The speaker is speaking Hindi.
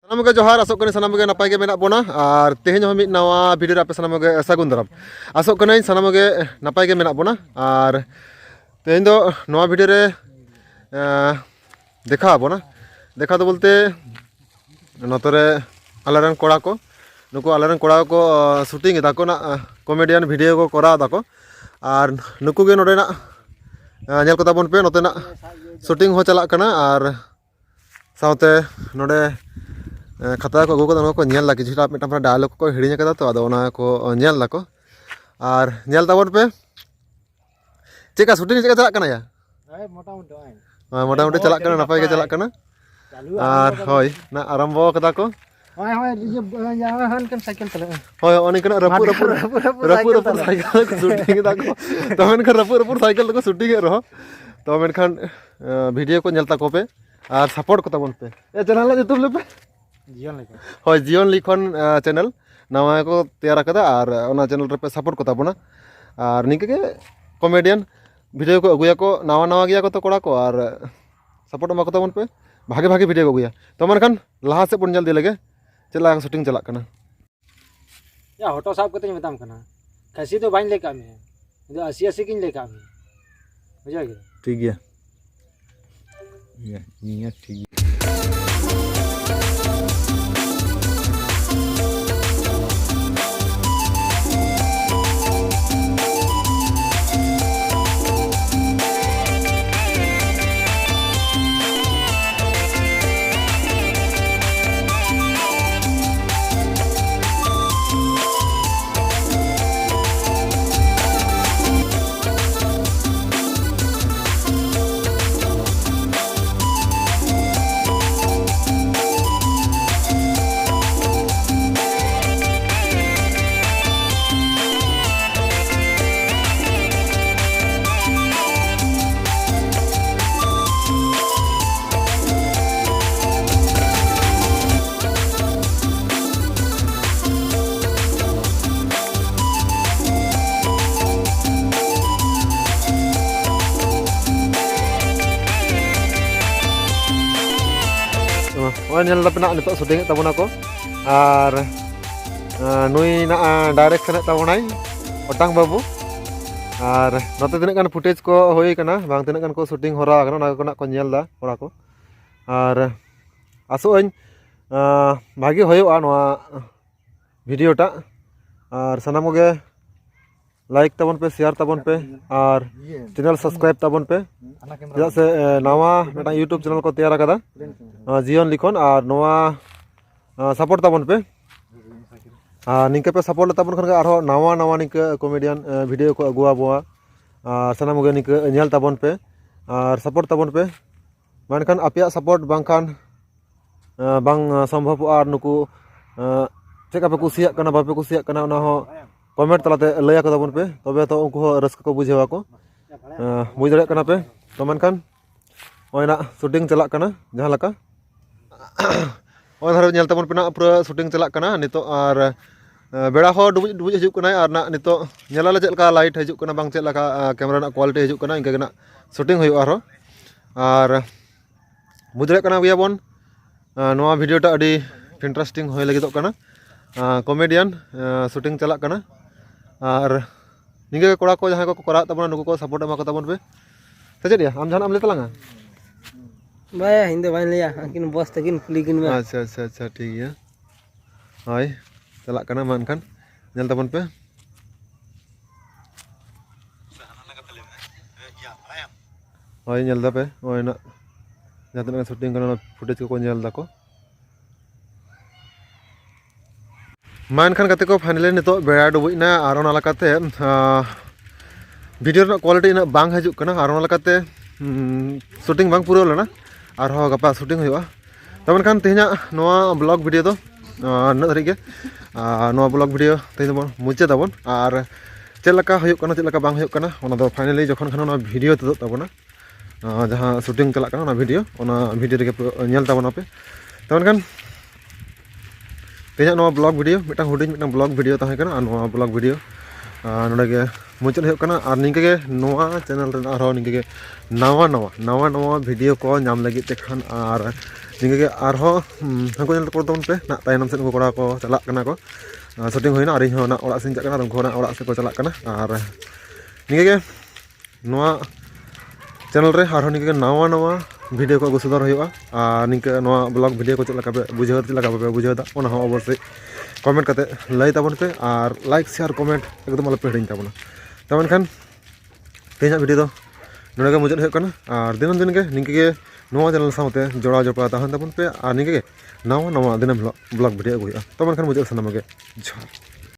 सानाम के जोहार आसोक कनी सानाम के नपाय के मेना बोना और तेहेन हम मिद नवा वीडियो रे आपे सानाम के सागुन दाराम आसोक कनी सानाम के नपाय के मेना बोना और तेहेन दो नवा वीडियो रे देखा बोना देखा तो बोलते नतरे आलेरन कोड़ा को नुको आलेरन कोड़ा को शूटिंग एदा को ना कॉमेडियन वीडियो को करा दा को और नुकु गे नोडे ना नेल को ताबन पे नोते ना शूटिंग हो चला कना और साउते नोडे खाता को अगू को नेल ला किछुटा मिटा डायलॉग को हिड़िñ कदा तो आदो ओना को नेल ला को और नेल ताबन पे चेका शूटिंग चेका चला कना या मोटामुटी चला कना नपाय के चला कना और होय ना आरंभ कदा को होय होय ये हन कन साइकिल चला होय ओनी कना रपु साइकिल शूटिंग दा को तो मेनखान रपु साइकिल को शूटिंग रहो तो मेनखान वीडियो को नेलता को पे और सपोर्ट को ताबन पे ए चैनल यूट्यूब ले पे जीवन लेके होय जीवन लिखन चैनल नवा को तैयार कदा और ओना चैनल रे पे सपोर्ट को ताबना और निके के कॉमेडियन वीडियो को अगुया को नवा नवा गया को तो कोड़ा को और सपोर्ट मा को ताबन पे भागे भागे वीडियो को अगुया तो मेनखान लाहा से बन जल्दी लगे चला शूटिंग चला कना या होटो साहब कते मेताम कना खसी तो बाइन लेका में जो 80 किन लेका में बुझा गया ठीक गया ये ठीक ओय नेल लपना नितो शूटिंग ताबना को और नुई ना डायरेक्शन ताबनाई ओटांग बाबू और नते तिना गान फुटेज को होई कना बांग तिना गान को शूटिंग होरा कना ना को ना को नेल दा कोड़ा को और आसोñ भागी होयोआ नोआ वीडियो टा और सनाम के लाइक ताबन पे शेयर ताबन पे और चैनल सब्सक्राइब ताबन पे चेदा से नवा मेटा यूट्यूब चैनल को तैयार कदा जीवन लिखन और नवा सपोर्ट ताबन पे निके पे सपोर्ट ताबन खन आरो नवा नवा निके कॉमेडियन वीडियो को अगुआ बोआ और सनाम के निके नेल ताबन पे और सपोर्ट ताबन पे मानखान आपिया सपोर्ट बांखान बांग संभव और नुकु चेका पे कुसिया कना बापे कुसिया कना ओना हो कमेंट तलाते लया को ताबन पे तबे तो उनको रस्क को बुझेवा को बुझ दरे कना पे तो मनखान ओइना शूटिंग चला कना जहां लका ओइ धारे नेल ताबन पे ना पूरा शूटिंग चला कना नितो और बेड़ा हो डुबुज डुबुज हिजुक कना और ना नितो नेलाले चेलका लाइट हिजुक कना बांग चेलका कैमरा ना क्वालिटी हिजुक कना इनके ना शूटिंग होयो और बुझ दरे कना गया बोन नवा वीडियो टा अडी इंटरेस्टिंग होय लगिदो कना कॉमेडियन शूटिंग चला कना और निगे कोड़ा को जहां को करा तबना नुको को सपोर्ट एमा को तबन पे सजेदिया आम जहां आम ले तलांगा भाई हिंदे बाइन लिया किन बॉस तकिन कुली किन में अच्छा अच्छा अच्छा ठीक है हाय चला कना मानखान नेल तबन पे हाय नेल दा पे ओय ना जहां तना शूटिंग कना फुटेज को नेल दा को मानखान कते को फाइनली नितो बेड़ा डुबुना और ओना लकाते वीडियो क्वालिटी इना बांग हजुक कना और ओना लकाते शूटिंग बांग पूरा लेना और हो गपा शूटिंग हुआ तो मनखान तेहना नवा ब्लॉग वीडियो तो न धरी के नवा ब्लॉग वीडियो तेहन मुचे ताबन और चेलका हुयुक कना चेलका बांग हुयुक कना ओना दो फाइनली जखन खाना वीडियो तो ताबना जहां शूटिंग चला कना वीडियो रे नेल ताबना पे तो मनखान तेज नवा ब्लॉग वीडियो मिटा हुडिंग मिटा ब्लॉग वीडियो ताहे कना और नवा ब्लॉग वीडियो नोडे के मुचाद हुयुक कना और निके के नवा चैनल रे आरो निके के नवा नवा वीडियो को नाम लगी ते खान और निंगे आरहो हंको नेल को तबन पे ना तायनम सेन को कोड़ा को चला कना को शूटिंग होइना आरिन हो ना ओड़ा सेन जाकना उनको ना ओड़ा से को चला कना आर निंगे नोआ चैनल रे आरहो निंगे नवा नवा वीडियो को अगु सदर होइबा आर निंगे नोआ ब्लॉग वीडियो को चला पे बुझेदा ओना हो अवश्य कमेंट करते लय तबन पे और लाइक शेयर कमेंट एकदम आलो पे हिड़िन तबना तबन खान तेना वीडियो दो नोडे के मुचाद होकना और दिनम दिन के निंगे के नोआ चैनल साउते जोड़ा जोड़ा तहन तबन पे और निंगे के नवा नवा दिनम ब्लॉग वीडियो अगुया तबन खान मुचाद सनाम के जोहार।